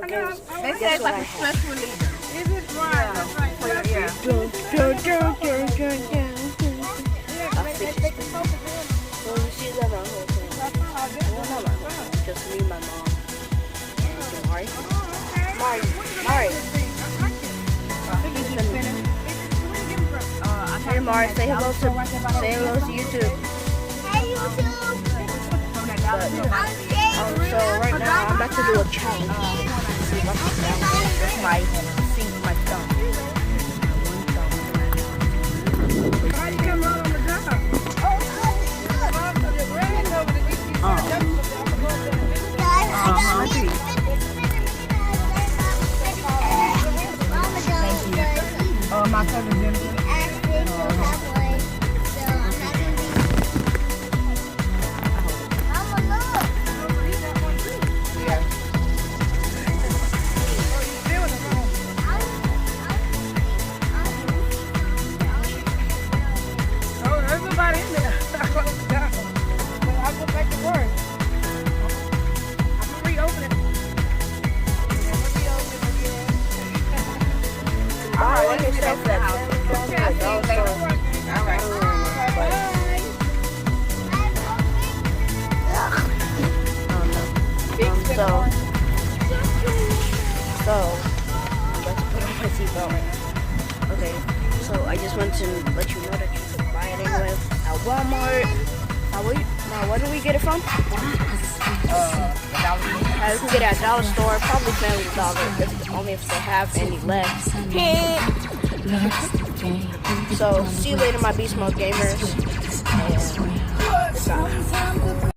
games. They say Guess it's what like I a have? stress reliever. Is it right? Yeah. A fidget spinner. Well, you see that my whole family. Well, not my whole family, just me, my mom, and Mari. Mari. Hey Mari, say hello to YouTube. Hey YouTube! So right now I'm about to do a challenge. See if I can download this my sync my thumb. How you come out on the job? My cousin Jennifer. Oh, everybody in there. I'll go back to work. I'm gonna reopen it. Alright, let me start that. So let's put on my seatbelt right now. Okay, so I just want to let you know that you can buy it anyway at Walmart. Now where do we get it from? You can get it at Dollar Store, probably Family Dollar, only if they have any left. So see you later, my Beast Mode gamers. And